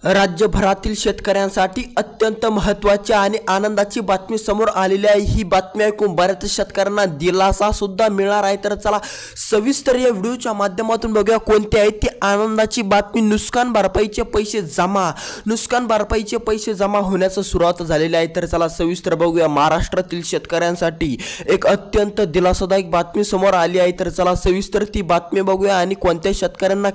राज्यभरातील शेतकऱ्यांसाठी अत्यंत महत्त्वाची आणि आनंदाची बातमी समोर आलेली आहे। ही बातमी ऐकून बऱ्याच शेतकऱ्यांना दिलासा सुद्धा मिळणार आहे। तर चला सविस्तर या व्हिडिओच्या माध्यमातून बघूया कोणती आहे ती आनंदाची बातमी। नुकसान भरपाईचे पैसे जमा होण्यास सुरुवात झालेली आहे। तर चला सविस्तर बघूया। महाराष्ट्रातील शेतकऱ्यांसाठी एक अत्यंत दिलासादायक बातमी समोर आली आहे। तर चला सविस्तर ती बातमी बघूया आणि कोणत्या शेतकऱ्यांना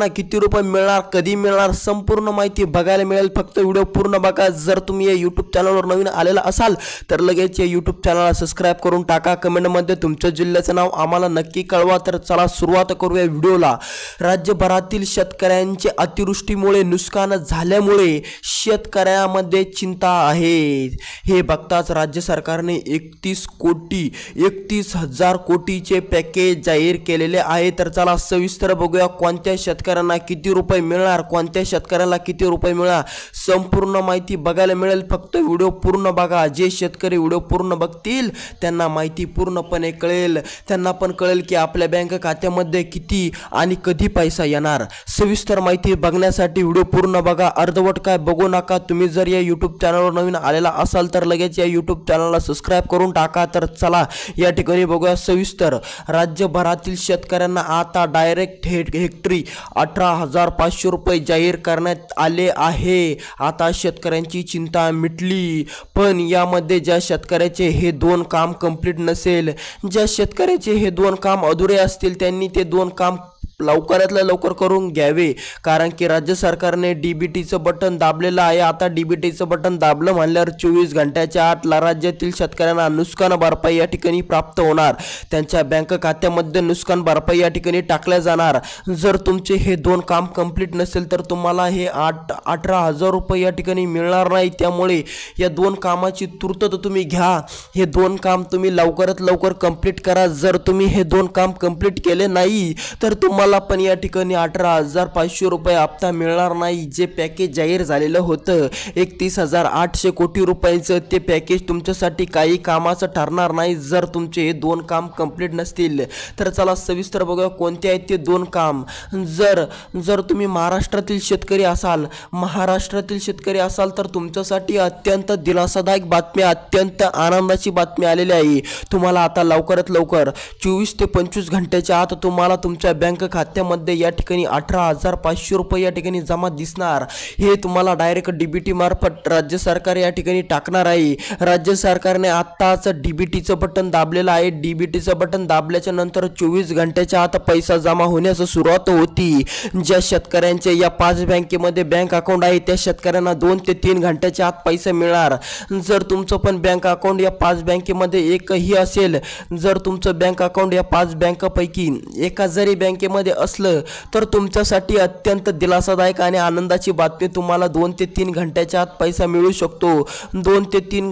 किती रुपये मिळणार, कधी मिळणार, संपूर्ण माहिती बघायला मिळेल। फक्त व्हिडिओ पूर्ण बघा। जर तुम्ही या YouTube चॅनलवर नवीन आलेला असाल तर लगेच या YouTube चॅनलला सबस्क्राइब करून टाका। कमेंटमध्ये तुमच्या जिल्ह्याचं नाव आम्हाला नक्की कळवा। तर चला सुरुवात करूया व्हिडिओला। राज्यभरातील शेतकऱ्यांचे अतिवृष्टीमुळे नुकसान झाल्यामुळे शेतकऱ्यांमध्ये चिंता आहे। हे बघताच राज्य सरकारने 31,00,00,000 कोटीचे पॅकेज जाहीर केलेले आहे। तर चला सविस्तर बघूया कोणत्या शेतकऱ्यांना किती रुपये मिळणार, कोणत्या शेतकऱ्याला किती रुपये मिळणार, संपूर्ण माहिती बघायला मिळेल। फक्त व्हिडिओ पूर्ण बघा। जे शेतकरी व्हिडिओ पूर्ण बघतील त्यांना माहिती पूर्णपणे कळेल। त्यांना पण कळेल की आपल्या बँक खात्यामध्ये किती आणि कधी पैसा येणार। सविस्तर माहिती बघण्यासाठी व्हिडिओ पूर्ण बघा, अर्धवट काय बघू नका। तुम्ही जर या YouTube चॅनलवर नवीन आलेला असाल तर लगेच या YouTube चॅनलला सबस्क्राइब करून टाका। तर चला या ठिकाणी बघूया सविस्तर। राज्यभरातील शेतकऱ्यांना आता डायरेक्ट हेक्टरी 18,500 रुपये जाहीर करण्यात आले आहे। आता शेतकऱ्यांची चिंता मिटली। पण यामध्ये ज्या शेतकऱ्याचे हे दोन काम कंप्लीट नसेल, ज्या शेतकऱ्याचे हे दोन काम अधुरे असतील त्यांनी ते दोन काम लवकरातल्या लवकर करून घ्यावे। कारण की राज्य सरकारने डीबीटीचं बटन दाबलेलं आहे। आता डीबीटीचं बटन दाबलं म्हणल्यावर 24 घंट्याच्या आत राज्यातील शेतकऱ्यांना नुकसान भरपाई या ठिकाणी प्राप्त होणार। त्यांच्या बँक खात्यामध्ये नुकसान भरपाई या ठिकाणी टाकल्या जाणार। जर तुमचे हे दोन काम कंप्लीट नसेल तर तुम्हाला हे 18,000 रुपये या ठिकाणी मिळणार नाही। त्यामुळे या दोन कामाची तुर्तता तुम्ही घ्या। हे दोन काम तुम्ही लवकरात लवकर कंप्लीट करा। जर तुम्ही हे दोन काम कंप्लीट केले नाही तर तुम्हाला पण या ठिकाणी 18,500 रुपये हप्ता मिळणार नाही। जे पॅकेज जाहीर झालेलं होतं 31,800 कोटी रुपयांचं, ते पॅकेज तुमच्यासाठी काही कामाचं ठरणार नाही जर तुमचे हे दोन काम कंप्लीट नसतील। तर चला सविस्तर बघूया कोणते आहेत ते दोन काम। जर तुम्ही महाराष्ट्रातील शेतकरी असाल तर तुमच्यासाठी अत्यंत दिलासादायक बातमी, अत्यंत आनंदाची बातमी आलेली आहे। तुम्हाला आता लवकरात लवकर 24 ते 25 घंट्याच्या आत तुम्हाला तुमच्या बँक खात्यामध्ये या ठिकाणी 18,500 रुपये या ठिकाणी जमा दिसणार। हे तुम्हाला डायरेक्ट डीबीटी मार्फत राज्य सरकार या ठिकाणी टाकणार आहे। राज्य सरकारने आत्ताच डीबीटीचं बटन दाबलेलं आहे। डीबीटीचं बटन दाबल्याच्या नंतर 24 घंट्याच्या आत पैसा जमा होण्यास सुरुवात होती। ज्या शेतकऱ्यांचे या 5 बँकेमध्ये बँक अकाउंट आहे त्या शेतकऱ्यांना 2 ते 3 घंट्याच्या आत पैसा मिळणार। जर तुमचं पण बँक अकाउंट या 5 बँकेमध्ये एकही असेल, जर तुमचं बँक अकाउंट या 5 बँकापैकी एका जरी बँकेमध्ये असलं तर तुमच्यासाठी अत्यंत दिलासादायक आणि आनंदाची बातमी। तुम्हाला 2 ते 3 घंट्याच्या आत पैसा मिळू शकतो। 2 ते 3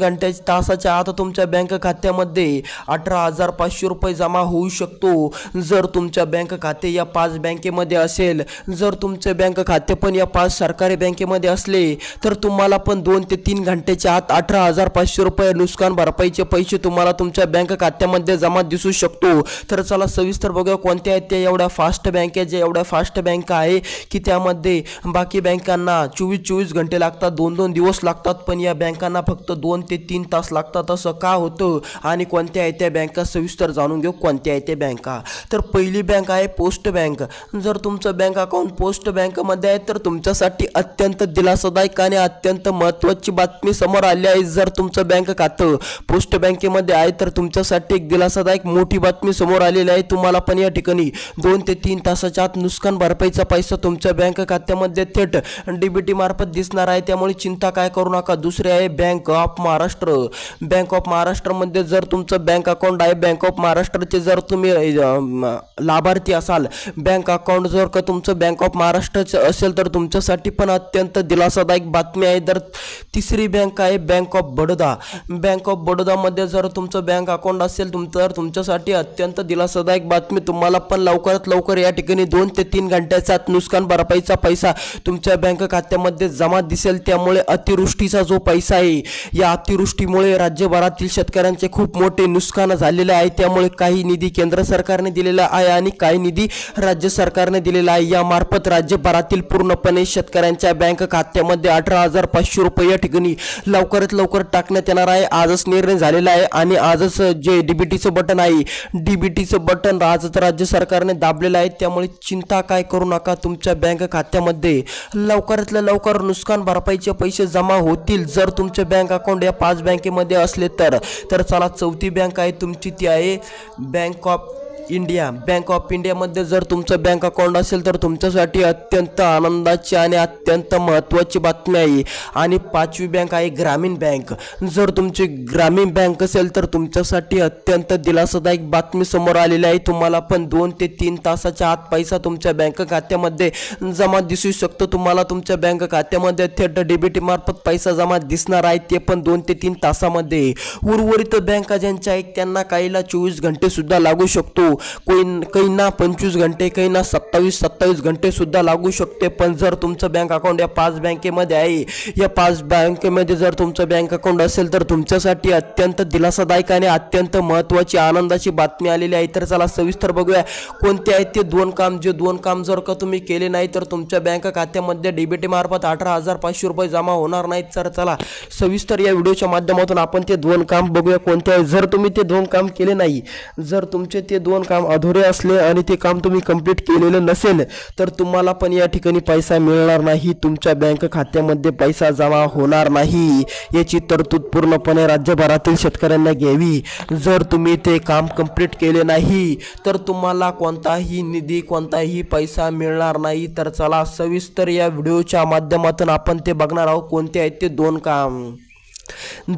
तासाच्या आत तुमच्या बँक खात्यामध्ये 18,500 रुपये जमा होऊ शकतो। जर तुमच्या बँक खाते या 5 बँकेमध्ये असेल, जर तुमचे बँक खाते पण या 5 सरकारी बँकेमध्ये असले तर तुम्हाला पण 2 ते 3 घंट्याच्या आत 18,500 रुपये नुकसान भरपाईचे पैसे तुम्हाला तुमच्या बँक खात्यामध्ये जमा दिसू शकतो। तर चला सविस्तर बघूया कोणत्या आहेत त्या एवढ्या फास्ट बँका, जे एवढ्या फास्ट बँका आहे की त्यामध्ये बाकी बँकांना 24 घंटे लागतात, 2 दिवस लागतात, पण या बँकांना फक्त 2 ते 3 तास लागतात। असं का होतं आणि कोणत्या आहेत त्या बँका सविस्तर जाणून घेऊ कोणत्या आहेत त्या बँका। तर पहिली बँक आहे पोस्ट बँक। जर तुमचं बँक अकाउंट पोस्ट बँकमध्ये आहे तर तुमच्यासाठी अत्यंत दिलासादायक आणि अत्यंत महत्त्वाची बातमी समोर आली आहे। जर तुमचं बँक खातं पोस्ट बँकेमध्ये आहे तर तुमच्यासाठी एक दिलासादायक मोठी बातमी समोर आलेली आहे। तुम्हाला पण या ठिकाणी 2 ते 3 तासाच्या आत नुकसान भरपाईचा पैसा तुमच्या बँक खात्यामध्ये थेट डीबीटी मार्फत दिसणार आहे। त्यामुळे चिंता काय करू नका। दुसरे आहे bank of Maharashtra. Bank of महाराष्ट्रामध्ये जर तुमचं बँक अकाउंट आहे, बँक ऑफ महाराष्ट्राचे जर तुम्ही लाभार्थी असाल, बँक अकाउंट जर का तुमचं बँक ऑफ महाराष्ट्राचं असेल तर तुमच्यासाठी पण अत्यंत दिलासादायक बातमी आहे। तर तिसरी बँक आहे bank of Baroda. Bank of बडोदामध्ये जर तुमचं बँक अकाउंट असेल तर तुमच्यासाठी अत्यंत दिलासादायक बातमी। तुम्हाला पण लवकरात लवकर या ठिकाणी 2 ते 3 घंट्याचा नुकसान भरपाईचा पैसा तुमच्या बँक खात्यामध्ये जमा दिसेल। त्यामुळे अतिवृष्टीचा जो पैसा आहे, या अतिवृष्टीमुळे राज्यभरातील शेतकऱ्यांचे खूप मोठे नुकसान झालेले आहे। त्यामुळे काही निधी केंद्र सरकारने दिलेला आहे आणि काही निधी राज्य सरकारने दिलेला आहे। यामार्फत राज्यभरातील पूर्णपणे शेतकऱ्यांच्या बँक खात्यामध्ये 18,500 रुपये या ठिकाणी लवकरात लवकर टाकण्यात येणार आहे। आजच निर्णय झालेला आहे आणि आजच जे डीबीटीचं बटन आहे, डीबीटीचं बटन आजच राज्य सरकारने दाबलेलं आहे। त्यामुळे चिंता काय करू नका, तुमच्या बँक खात्यामध्ये लवकरात लवकर नुकसान भरपाईचे पैसे जमा होतील। जर तुमचे बँक अकाउंट या 5 बँकेमध्ये असले तर चला, चौथी बँक आहे तुमची, ती आहे bank of India. Bank of इंडियामध्ये जर तुमचं बँक अकाउंट असेल तर तुमच्यासाठी अत्यंत आनंदाची आणि अत्यंत महत्त्वाची बातमी आहे। आणि 5वी बँक आहे ग्रामीण बँक। जर तुमची ग्रामीण बँक असेल तर तुमच्यासाठी अत्यंत दिलासादायक बातमी समोर आलेली आहे। तुम्हाला पण 2 ते 3 तासाच्या आत पैसा तुमच्या बँक खात्यामध्ये जमा दिसू शकतो। तुम्हाला तुमच्या बँक खात्यामध्ये थेट डीबीटी मार्फत पैसा जमा दिसणार आहे, ते पण 2 ते 3 तासामध्ये। उर्वरित बँका ज्यांच्या आहेत त्यांना काहीला 24 घंटे सुद्धा लागू शकतो, काहींना 25 घंटे, काहींना 27 घंटे सुद्धा लागू शकते। पण जर तुमचं बँक अकाउंट या 5 बँकेमध्ये आहे, या 5 बँकेमध्ये जर तुमचं बँक अकाउंट असेल तर तुमच्यासाठी अत्यंत दिलासादायक आणि अत्यंत महत्त्वाची आनंदाची बातमी आलेली आहे। तर चला सविस्तर बघूया कोणते आहेत ते 2 काम। जे 2 काम जर का तुम्ही केले नाही तर तुमच्या बँक खात्यामध्ये डीबीटी मार्फत 18,500 रुपये जमा होणार नाहीत। तर चला सविस्तर या व्हिडिओच्या माध्यमातून आपण ते 2 काम बघूया कोणते आहे। जर तुम्ही ते 2 काम केले नाही, जर तुमचे ते 2 काम अधुरे असले आणि ते काम तुम्ही कंप्लीट केलेलं नसेल तर तुम्हाला पण या ठिकाणी पैसा मिळणार नाही, तुमच्या बँक खात्यामध्ये पैसा जमा होणार नाही। याची तरतूद पूर्णपणे राज्यभरातील शेतकऱ्यांना घ्यावी। जर तुम्ही ते काम कंप्लीट केले नाही तर तुम्हाला कोणताही निधी, कोणताही पैसा मिळणार नाही। तर चला सविस्तर या व्हिडिओच्या माध्यमातून आपण ते बघणार आहोत कोणते आहेत ते 2 काम।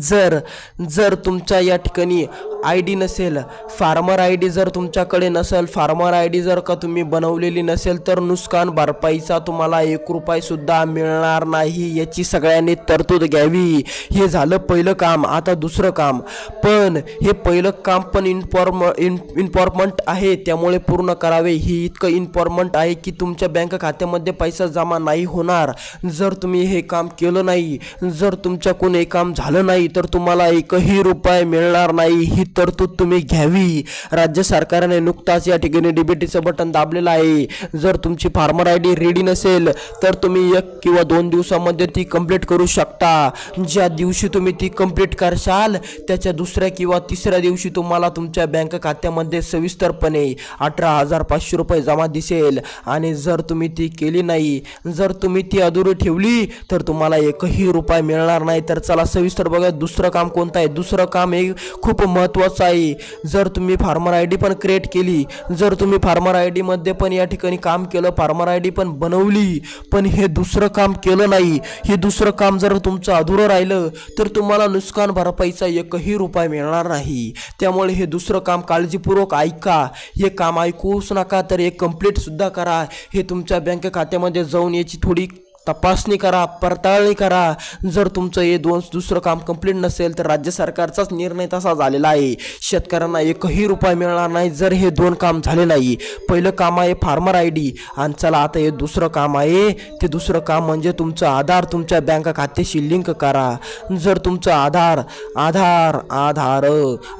जर तुमच्या या ठिकाणी ID नसेल, फार्मर ID जर तुमच्याकडे नसेल, फार्मर ID जर का तुम्ही बनवलेली नसेल तर नुकसान भरपाईचा तुम्हाला 1 रुपया सुद्धा मिळणार नाही। याची सगळ्यांनी तरतूद घ्यावी। हे झालं पहिलं काम। आता दुसरं काम, पण हे पहिलं काम पण इम्पॉर्टंट आहे, त्यामुळे पूर्ण करावे। ही इतकं इम्पॉर्टंट आहे की तुमच्या बँक खात्यामध्ये पैसा जमा नाही होणार जर तुम्ही हे काम केलं नाही। जर तुमच्याकडून हे काम झालं नाही तर तुम्हाला 1ही रुपया मिळणार नाही। ही तरतूद तुम्ही घ्यावी। राज्य सरकारने नुकताच या ठिकाणी डीबीटीचं बटन दाबलेलं आहे। जर तुमची फार्मर ID रेडी नसेल तर तुम्ही 1 किंवा 2 दिवसामध्ये ती कंप्लीट करू शकता। ज्या दिवशी तुम्ही ती कंप्लीट करशाल त्याच्या दुसऱ्या किंवा तिसऱ्या दिवशी तुम्हाला तुमच्या बँक खात्यामध्ये सविस्तरपणे 18,500 रुपये जमा दिसेल। आणि जर तुम्ही ती केली नाही, जर तुम्ही ती अधुरी ठेवली तर तुम्हाला 1ही रुपया मिळणार नाही। तर चला सविस्तर बघा दुसरं काम कोणतं आहे। दुसरं काम हे खूप महत्त्वाचं आहे। जर तुम्ही फार्मर ID पण क्रिएट केली, जर तुम्ही फार्मर ID मध्ये पण या ठिकाणी काम केलं, फार्मर ID पण बनवली, पण हे दुसरं काम केलं नाही, हे दुसरं काम जर तुमचं अधुरं राहिलं तर तुम्हाला नुकसान भरपाईचा 1ही रुपया मिळणार नाही। त्यामुळे हे दुसरं काम काळजीपूर्वक ऐका। हे काम ऐकूच नका तर हे कंप्लीट सुद्धा करा। हे तुमच्या बँक खात्यामध्ये जाऊन याची थोडी तपासणी करा, पडताळणी करा। जर तुमचं हे दुसरं काम कंप्लीट नसेल तर राज्य सरकारचाच निर्णय तसा झालेला आहे, शेतकऱ्यांना 1ही रुपया मिळणार नाही जर हे 2 काम झाले नाही। पहिलं काम आहे फार्मर ID आणि चला आता हे दुसरं काम आहे। ते दुसरं काम म्हणजे तुमचं आधार तुमच्या बँक खात्याशी लिंक करा। जर तुमचं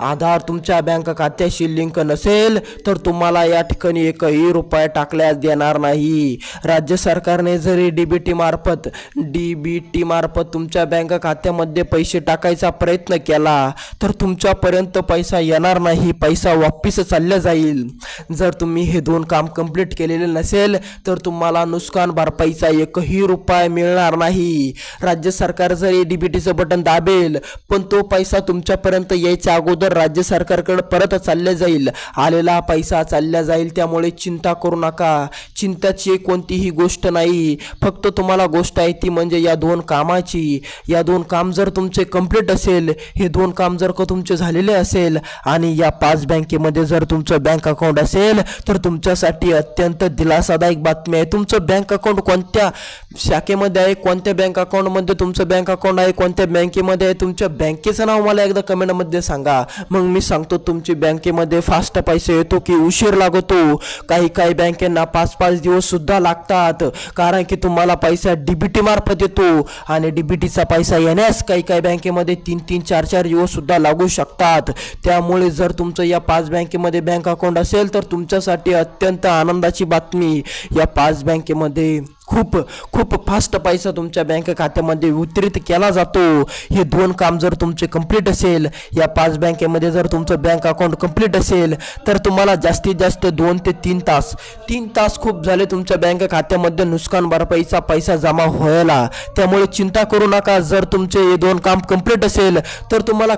आधार तुमच्या बँक खात्याशी लिंक नसेल तर तुम्हाला या ठिकाणी 1ही रुपया टाकल्यास देणार नाही। राज्य सरकारने जरी डीबीटी मार्फत तुमच्या बँक खात्यामध्ये पैसे टाकायचा प्रयत्न केला तर तुमच्यापर्यंत पैसा येणार नाही, पैसा वापस चालला जाईल। जर तुम्ही हे 2 काम कंप्लीट केलेले नसेल तर तुम्हाला नुकसान भरपाईचा 1ही रुपया मिळणार नाही। राज्य सरकार जरी डीबीटीचं बटन दाबेल पण तो पैसा तुमच्यापर्यंत यायच्या अगोदर राज्य सरकारकडे परत चालला जाईल, आलेला पैसा चालला जाईल। त्यामुळे चिंता करू नका, चिंताची कोणतीही गोष्ट नाही। फक्त तुम्हाला गोष्ट आहे ती म्हणजे या दोन कामाची. या दोन काम जर तुमचे कंप्लीट असेल, हे दोन काम जर का तुमचे झालेले असेल आणि या 5 बँकेमध्ये जर तुमचं बँक अकाउंट असेल तर तुमच्यासाठी अत्यंत दिलासादायक बातमी आहे. तुमचं बँक अकाउंट कोणत्या शाखेमध्ये आहे, कोणत्या बँक अकाउंटमध्ये तुमचं बँक अकाउंट आहे, कोणत्या बँकेमध्ये आहे, तुमच्या बँकेचं नाव मला एकदा कमेंटमध्ये सांगा. मग मी सांगतो तुमची बँकेमध्ये फास्ट पैसे येतो की उशीर लागतो. काही बँकेंना 5-5 दिवस सुद्धा लागतात, कारण की तुम्हाला पैसा डीबीटी मार्फत येतो आणि डीबीटीचा पैसा येण्यास काही बँकेमध्ये 3-3, 4-4 दिवस सुद्धा लागू शकतात. त्यामुळे जर तुमचं या 5 बँकेमध्ये बँक अकाउंट असेल तर तुमच्यासाठी अत्यंत आनंदाची बातमी. या 5 बँकेमध्ये खूप फास्ट पैसा तुमच्या बँक खात्यामध्ये वितरित केला जातो. हे दोन काम जर तुमचे कंप्लीट असेल, या 5 बँकेमध्ये जर तुमचं बँक अकाउंट कंप्लीट असेल तर तुम्हाला जास्तीत जास्त 2 ते 3 तास खूप झाले तुमच्या बँक खात्यामध्ये नुकसान भरपाईचा पैसा जमा व्हायला. त्यामुळे चिंता करू नका. जर तुमचे हे दोन काम कंप्लीट असेल तर तुम्हाला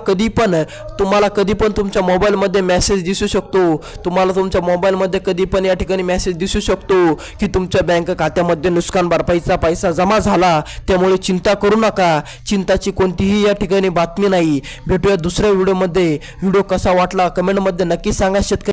कधी पण तुमच्या मोबाईलमध्ये मेसेज दिसू शकतो. तुम्हाला तुमच्या मोबाईलमध्ये कधी पण या ठिकाणी मेसेज दिसू शकतो की तुमच्या बँक खात्यामध्ये नुकसान भरपाईचा पैसा जमा झाला. त्यामुळे चिंता करू नका. चिंताची कोणतीही या ठिकाणी बातमी नाही. भेटूया दुसऱ्या व्हिडिओमध्ये. व्हिडिओ कसा वाटला कमेंटमध्ये नक्की सांगा. शेतकरी